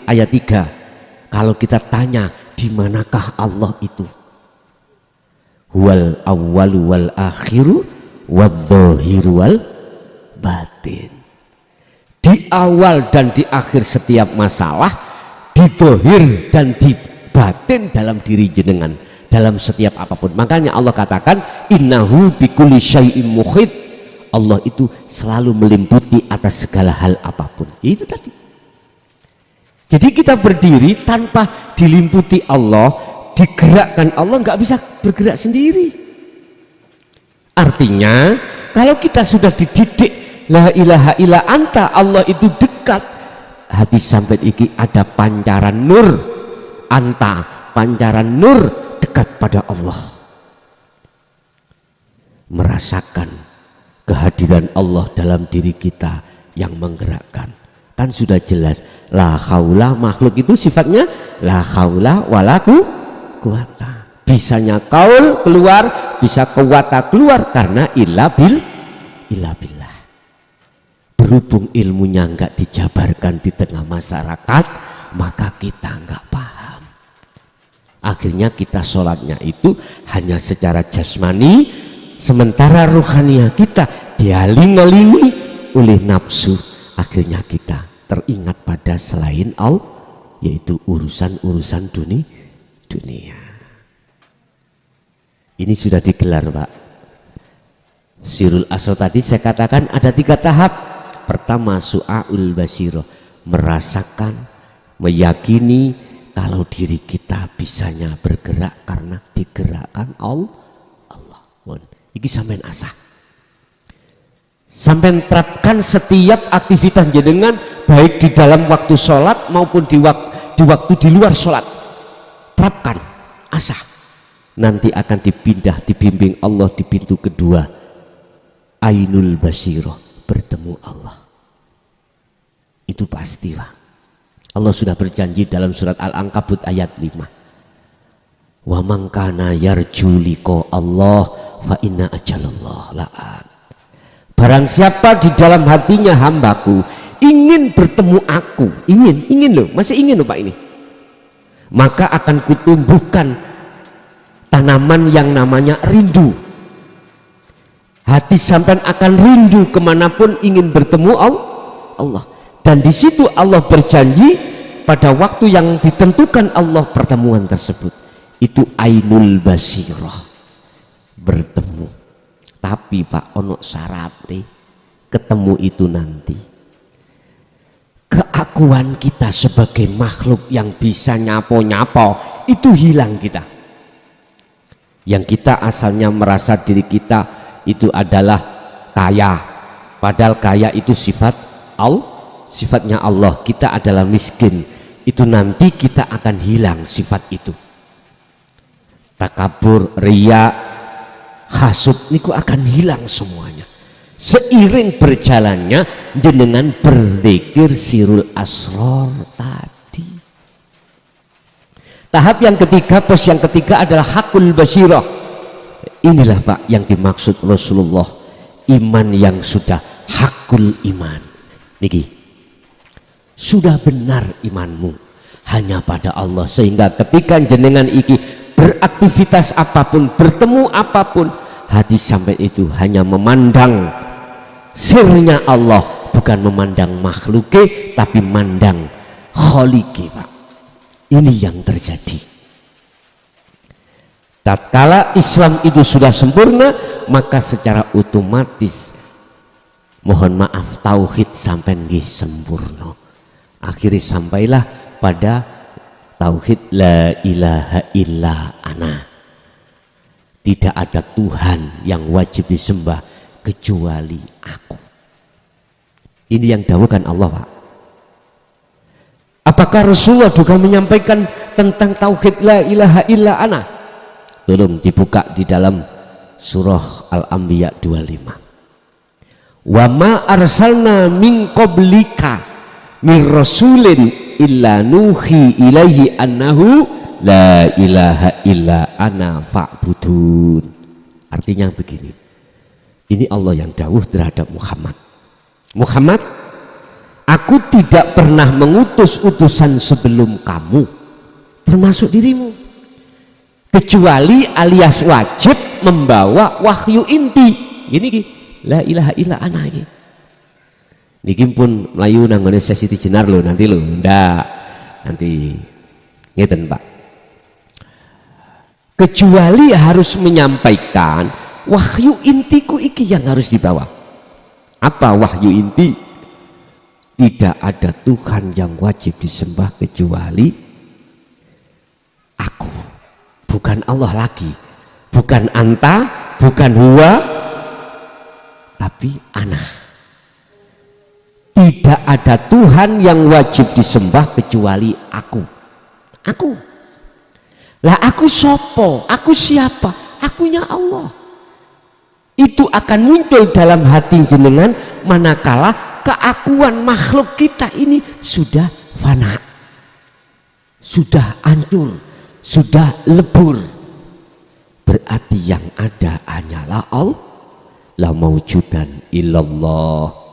ayat 3, kalau kita tanya di manakah Allah itu, huwal awwalu wal akhiru wadh-dhahiru wal batin. Di awal dan di akhir setiap masalah, di dohir dan di batin dalam diri jenengan, dalam setiap apapun. Makanya Allah katakan innahu bikulli syai'in muhit, Allah itu selalu meliputi atas segala hal apapun. Itu tadi. Jadi kita berdiri tanpa diliputi Allah, digerakkan Allah, nggak bisa bergerak sendiri. Artinya kalau kita sudah dididik la ilaha illa anta, Allah itu dekat, hati sampai iki ada pancaran nur, anta pancaran nur dekat pada Allah, merasakan kehadiran Allah dalam diri kita yang menggerakkan. Kan sudah jelas la haula, makhluk itu sifatnya la haula wala quwata. Bisanya kaul keluar, bisa kuwata keluar karena illa billah. Berhubung ilmunya enggak dijabarkan di tengah masyarakat, maka kita enggak paham. Akhirnya kita sholatnya itu hanya secara jasmani, sementara ruhaniah kita dialing-alingi oleh nafsu. Akhirnya kita teringat pada selain Allah, yaitu urusan-urusan dunia. Ini sudah digelar Pak. Sirul Asro tadi saya katakan ada 3 tahap. Pertama su'aul basiroh, merasakan, meyakini kalau diri kita bisanya bergerak karena digerakkan Allah. Ini sampean asah. Sampai terapkan setiap aktivitas jenengan, baik di dalam waktu sholat maupun di waktu di luar sholat. Terapkan, asah. nanti akan dipindah, dibimbing Allah di pintu kedua, ainul basirah, bertemu Allah. Itu pasti, Pak. Allah sudah berjanji dalam surat Al-Ankabut ayat 5. Wa man kana yarju liqa Allah fa inna ajalallah la'at. Barang siapa di dalam hatinya hambaku ingin bertemu aku, ingin loh, masih ingin loh Pak ini, maka akan kutumbuhkan tanaman yang namanya rindu. Hati sampean akan rindu kemanapun ingin bertemu Allah. Dan di situ Allah berjanji pada waktu yang ditentukan Allah pertemuan tersebut. Itu ainul basirah, bertemu. Tapi Pak ono syaratnya, ketemu itu nanti keakuan kita sebagai makhluk yang bisa nyapo-nyapo itu hilang kita. Yang kita asalnya merasa diri kita itu adalah kaya, padahal kaya itu sifat sifatnya Allah. Kita adalah miskin, itu nanti kita akan hilang sifat itu. Takabur, riya, hasud niku akan hilang semuanya seiring berjalannya jenengan berzikir sirul asror tadi. Tahap yang ketiga, pos yang ketiga adalah hakul basirah. Inilah Pak yang dimaksud Rasulullah, iman yang sudah hakul iman niki, sudah benar imanmu hanya pada Allah, sehingga ketika jenengan iki beraktivitas apapun, bertemu apapun, hati sampai itu hanya memandang sirnya Allah, bukan memandang makhluke tapi memandang kholiki Pak. Ini yang terjadi. Tatkala Islam itu sudah sempurna, maka secara otomatis mohon maaf tauhid sampai nggih sempurna. Akhirnya sampailah pada tauhid la ilaha illa ana. Tidak ada Tuhan yang wajib disembah kecuali aku. Ini yang dawuhkan Allah Pak. Apakah Rasulullah juga menyampaikan tentang tauhid la ilaha illa ana? Tolong dibuka di dalam surah Al-Anbiya 25. Wa ma arsalna min qablika min rasulin illa nuhi ilaihi annahu la ilaha illa ana fa'budun. Artinya begini, ini Allah yang dawuh terhadap Muhammad. Muhammad, aku tidak pernah mengutus utusan sebelum kamu, termasuk dirimu, kecuali alias wajib membawa wahyu inti. Ini la ilaha illa ana iki. Niki pun melayu nanggone sesi jenar lho nanti lho, ndak nanti ngeten Pak. Kecuali harus menyampaikan wahyu intiku iki yang harus dibawa. Apa wahyu inti? Tidak ada Tuhan yang wajib disembah kecuali aku, bukan Allah lagi, bukan anta, bukan huwa, tapi ana. Tidak ada Tuhan yang wajib disembah kecuali aku. Aku. Lah aku sopo? Aku siapa? Akunya Allah. Itu akan muncul dalam hati jenengan manakala keakuan makhluk kita ini sudah fana, sudah hancur, sudah lebur. Berarti yang ada hanyalah Allah, la maujudan illallah.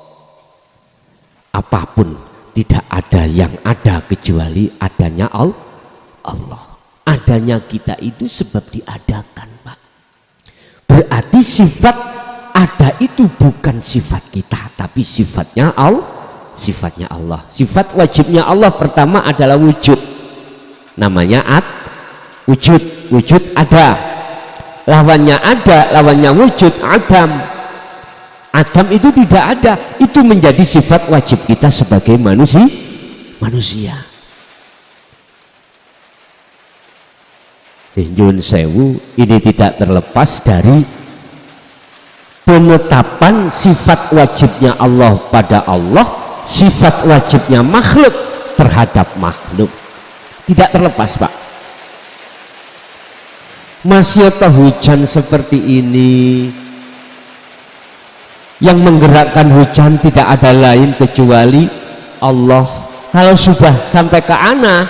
Apapun tidak ada yang ada kecuali adanya Allah. Adanya kita itu sebab diadakan Pak. Berarti sifat ada itu bukan sifat kita, tapi sifatnya Allah. Sifatnya Allah. Sifat wajibnya Allah pertama adalah wujud. Namanya wujud. Wujud ada. Lawannya ada, lawannya wujud adam. Adam itu tidak ada. Itu menjadi sifat wajib kita sebagai manusia. Nyun sewu, ini tidak terlepas dari penetapan sifat wajibnya Allah pada Allah, sifat wajibnya makhluk terhadap makhluk. Tidak terlepas Pak. Masyata hujan seperti ini, yang menggerakkan hujan tidak ada lain kecuali Allah. Kalau sudah sampai ke ana,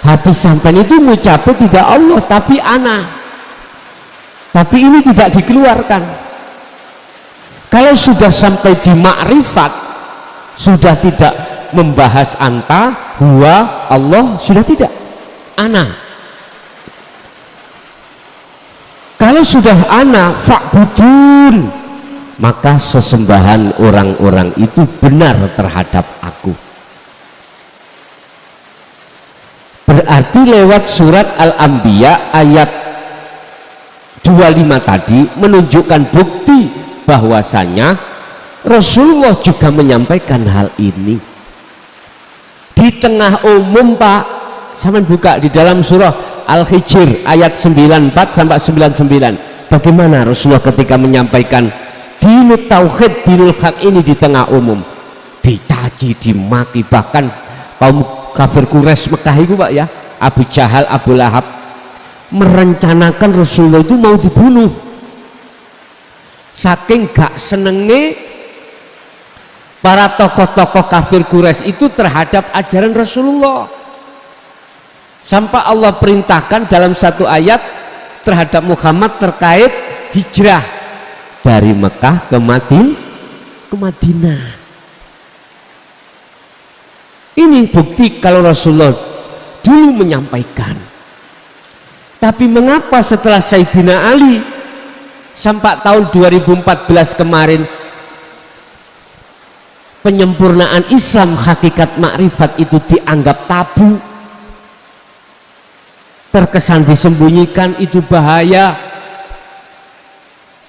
hati sampai itu mengucapnya tidak Allah tapi ana, tapi ini tidak dikeluarkan. Kalau sudah sampai di makrifat, sudah tidak membahas anta, huwa, Allah, sudah tidak ana. Kalau sudah ana fa'budun, maka sesembahan orang-orang itu benar terhadap aku. Berarti lewat surat Al-Anbiya ayat 25 tadi menunjukkan bukti bahwasanya Rasulullah juga menyampaikan hal ini di tengah umum, Pak. Sampeyan buka di dalam surah Al-Hijr ayat 94 sampai 99. Bagaimana Rasulullah ketika menyampaikan dinul tauhid, dinul haq ini di tengah umum, dicaci, dimaki, bahkan kaum kafir Quraisy Mekah itu, Pak ya, Abu Jahal, Abu Lahab merencanakan Rasulullah itu mau dibunuh. Saking gak senenge para tokoh-tokoh kafir Quraisy itu terhadap ajaran Rasulullah, sampai Allah perintahkan dalam satu ayat terhadap Muhammad terkait hijrah dari Mekah ke Madinah. Ini bukti kalau Rasulullah dulu menyampaikan. Tapi mengapa setelah Sayyidina Ali sampai tahun 2014 kemarin penyempurnaan Islam hakikat makrifat itu dianggap tabu, terkesan disembunyikan, itu bahaya.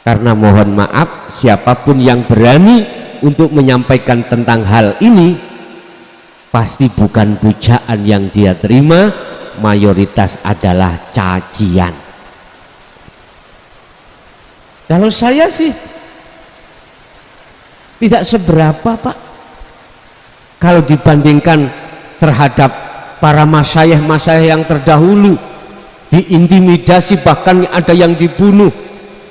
Karena mohon maaf, siapapun yang berani untuk menyampaikan tentang hal ini pasti bukan pujaan yang dia terima, mayoritas adalah cacian. Kalau saya sih tidak seberapa, Pak, kalau dibandingkan terhadap para masyayikh yang terdahulu, diintimidasi, bahkan ada yang dibunuh.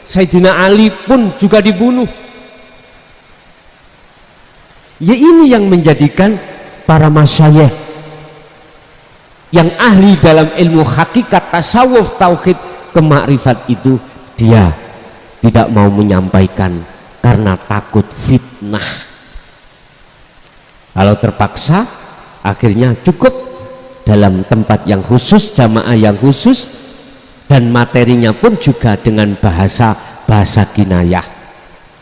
Sayyidina Ali pun juga dibunuh. Ya, ini yang menjadikan para masyayikh yang ahli dalam ilmu hakikat, tasawuf, tauhid, kemakrifat itu dia tidak mau menyampaikan karena takut fitnah. Kalau terpaksa, akhirnya cukup dalam tempat yang khusus, jamaah yang khusus, dan materinya pun juga dengan bahasa kinayah.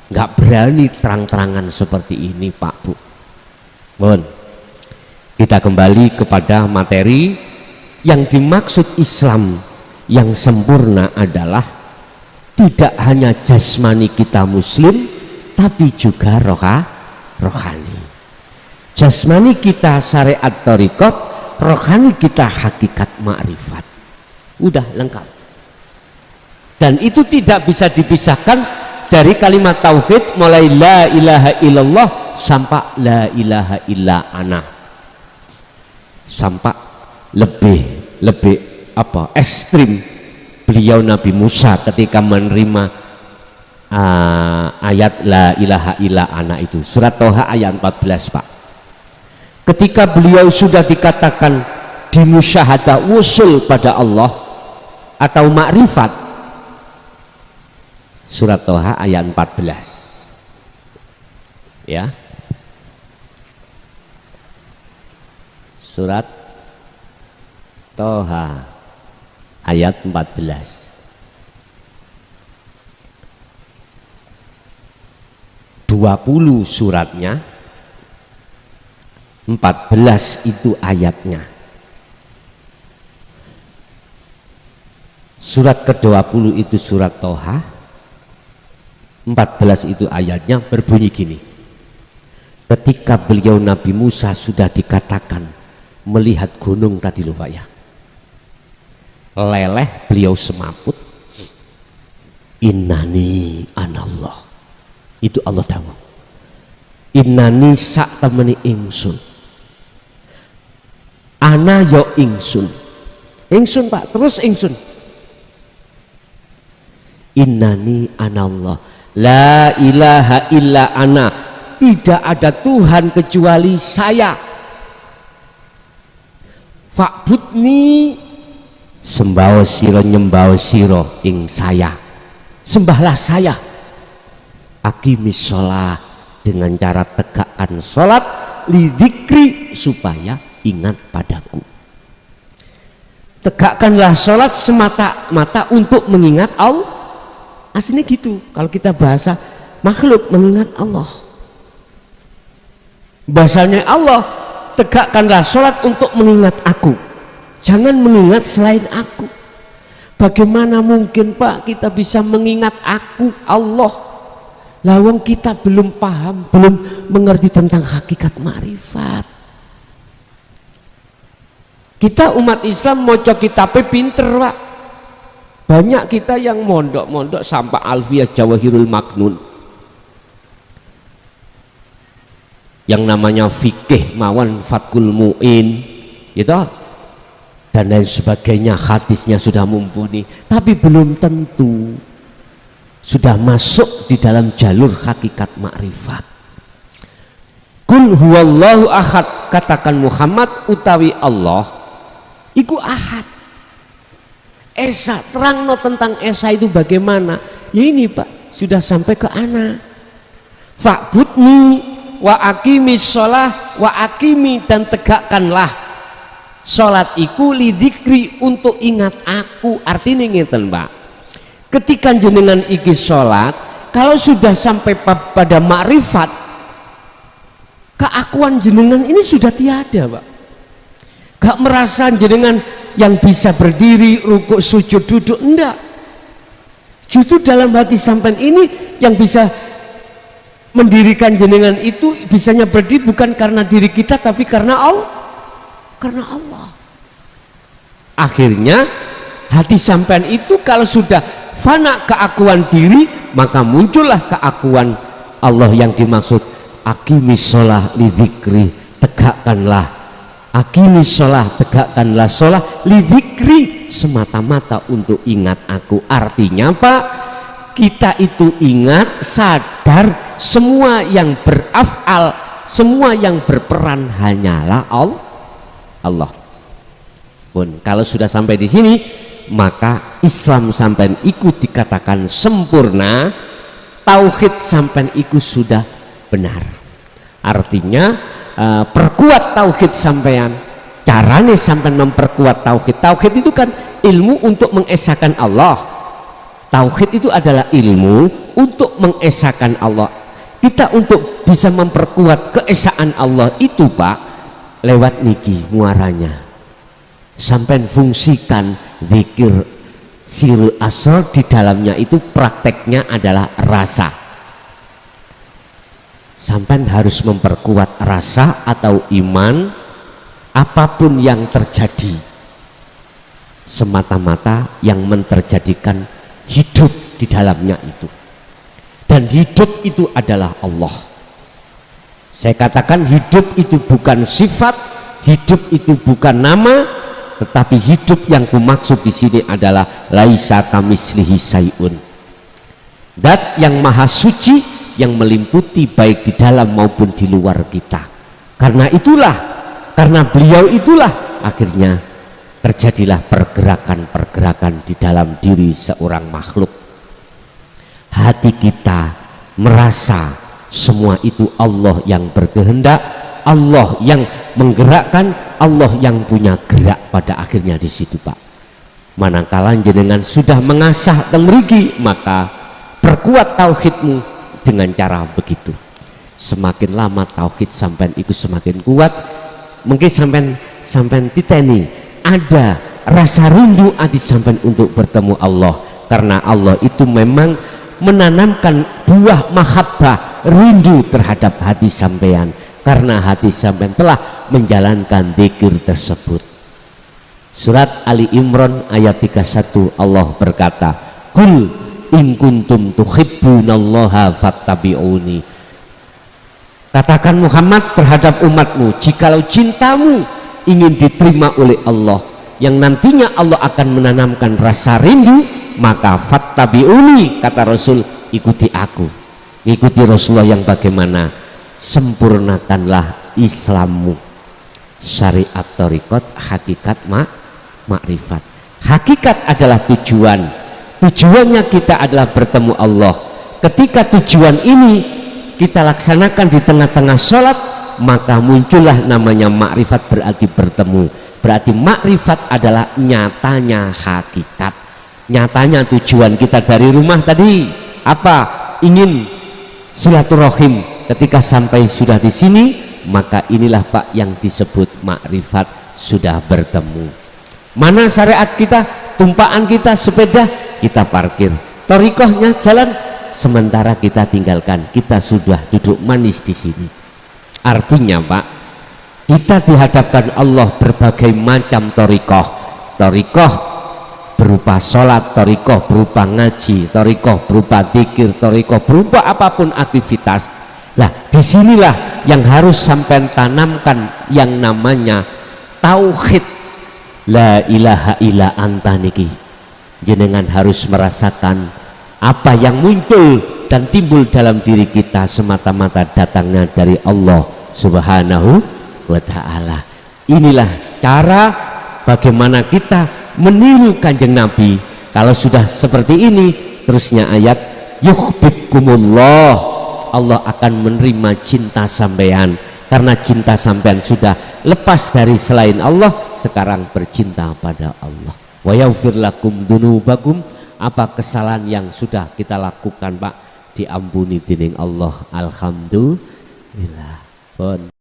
Nggak berani terang-terangan seperti ini, Pak Bu. Mohon kita kembali kepada materi. Yang dimaksud Islam yang sempurna adalah tidak hanya jasmani kita muslim, tapi juga rohani. Jasmani kita syariat thariqat, rohani kita hakikat ma'rifat. Udah lengkap. Dan itu tidak bisa dipisahkan dari kalimat tauhid, mulai la ilaha illallah sampai la ilaha illa ana, sampai lebih ekstrim beliau Nabi Musa ketika menerima ayat la ilaha illa ana itu, surat Toha ayat 14, Pak. Ketika beliau sudah dikatakan dimusyahadah wusul pada Allah atau makrifat, surat Toha ayat 14 ya, surat Toha ayat 14. 20 suratnya, 14 itu ayatnya. Surat ke-20 itu surat Toha, 14 itu ayatnya berbunyi gini. Ketika beliau Nabi Musa sudah dikatakan melihat gunung tadi loh, Pak ya, leleh beliau semaput, innani anallah, itu Allah dawuh, innani sak temeni ingsun, ana yo ingsun, Pak, terus ingsun. innani anallah la ilaha illa ana, tidak ada Tuhan kecuali saya. Fa'budni, sembah sira nyembah sira ing saya, sembahlah saya. Aqimis sholah, dengan cara tegakkan sholat, lidzikri, supaya ingat padaku. Tegakkanlah sholat semata-mata untuk mengingat Allah. Aslinya gitu kalau kita bahasa makhluk, mengingat Allah. Bahasanya Allah, tegakkanlah sholat untuk mengingat aku, jangan mengingat selain aku. Bagaimana mungkin Pak kita bisa mengingat aku Allah, lawang kita belum paham, belum mengerti tentang hakikat ma'rifat. Kita umat Islam moco kitabnya pinter Pak. Banyak kita yang mondok-mondok sampai Alfiyah Jawahirul Maknun, yang namanya fikih mawan Fathul Mu'in gitu, dan lain sebagainya, hadisnya sudah mumpuni, tapi belum tentu sudah masuk di dalam jalur hakikat makrifat. Kul huwallahu ahad, katakan Muhammad utawi Allah iku ahad. Esa, terangno tentang Esa itu bagaimana? Ya ini Pak, sudah sampai ke ana. Fa'budni wa aqimis sholah wa aqimi, dan tegakkanlah sholat iku lidzikri, untuk ingat aku. Artinya ngeten Pak, ketika jenengan iki sholat, kalau sudah sampai pada makrifat, keakuan jenengan ini sudah tiada Pak. Gak merasa jenengan yang bisa berdiri, rukuk, sujud, duduk, enggak. Justru dalam hati sampean ini yang bisa mendirikan jenengan itu, bisanya berdiri bukan karena diri kita tapi karena Allah. Karena Allah. Akhirnya hati sampean itu kalau sudah fana keakuan diri, maka muncullah keakuan Allah yang dimaksud. Aqimis sholah lidzikri, tegakkanlah. Aqimis sholah, tegakkanlah sholah lidzikri, semata-mata untuk ingat aku. Artinya Pak, kita itu ingat, sadar, semua yang berafal, semua yang berperan hanyalah Allah. Pun kalau sudah sampai di sini, maka Islam sampai ikut dikatakan sempurna, tauhid sampai ikut sudah benar. Artinya perkuat tauhid sampean. Caranya sampean memperkuat tauhid. Tauhid itu kan ilmu untuk mengesahkan Allah. Tauhid itu adalah ilmu untuk mengesahkan Allah. Kita untuk bisa memperkuat keesaan Allah itu Pak, lewat niki muaranya. Sampean fungsikan zikir sirul asrar, di dalamnya itu prakteknya adalah rasa. Sampai harus memperkuat rasa atau iman, apapun yang terjadi, semata-mata yang menterjadikan hidup di dalamnya itu, dan hidup itu adalah Allah. Saya katakan hidup itu bukan sifat, hidup itu bukan nama, tetapi hidup yang kumaksud di sini adalah laisa kamitslihi syai'un, zat yang maha suci, yang melimputi baik di dalam maupun di luar kita. Karena itulah, karena beliau itulah, akhirnya terjadilah pergerakan-pergerakan di dalam diri seorang makhluk. Hati kita merasa semua itu Allah yang berkehendak, Allah yang menggerakkan, Allah yang punya gerak. Pada akhirnya di situ Pak, manakala jenengan sudah mengasah teng mriki, maka perkuat tauhidmu dengan cara begitu. Semakin lama tauhid sampean itu semakin kuat. Mungkin sampean titeni ada rasa rindu hati sampean untuk bertemu Allah, karena Allah itu memang menanamkan buah mahabbah, rindu terhadap hati sampean, karena hati sampean telah menjalankan dzikir tersebut. Surat Ali Imran ayat 31, Allah berkata, Qul in kuntum tuhibbunallaha fattabi'uni. Katakan Muhammad terhadap umatmu, jikalau cintamu ingin diterima oleh Allah, yang nantinya Allah akan menanamkan rasa rindu, maka fattabi'uni, kata Rasul, ikuti aku, ikuti Rasulullah yang bagaimana, sempurnakanlah Islammu, syariat thariqat, hakikat makrifat. Hakikat adalah tujuannya kita adalah bertemu Allah. Ketika tujuan ini kita laksanakan di tengah-tengah sholat, maka muncullah namanya makrifat, berarti bertemu. Berarti makrifat adalah nyatanya hakikat, nyatanya tujuan kita dari rumah tadi apa? Ingin silaturahim. Ketika sampai sudah di sini, maka inilah Pak yang disebut makrifat, sudah bertemu. Mana syariat kita, tumpaan kita, sepeda kita parkir, thariqahnya jalan, sementara kita tinggalkan, kita sudah duduk manis di sini. Artinya Pak, kita dihadapkan Allah berbagai macam thariqah, thariqah berupa sholat, thariqah berupa ngaji, thariqah berupa dzikir, thariqah berupa apapun aktivitas. Lah disinilah yang harus sampai tanamkan yang namanya tauhid, la ilaha illa anta niki. Jenengan harus merasakan apa yang muncul dan timbul dalam diri kita semata-mata datangnya dari Allah Subhanahu wa ta'ala. Inilah cara bagaimana kita meniru Kanjeng Nabi. Kalau sudah seperti ini, terusnya ayat yuhibbukumullah, Allah akan menerima cinta sampean, karena cinta sampean sudah lepas dari selain Allah, sekarang bercinta pada Allah. Wa yaghfir lakum dunubakum, apa kesalahan yang sudah kita lakukan Pak diampuni dening Allah, alhamdulillah. Pun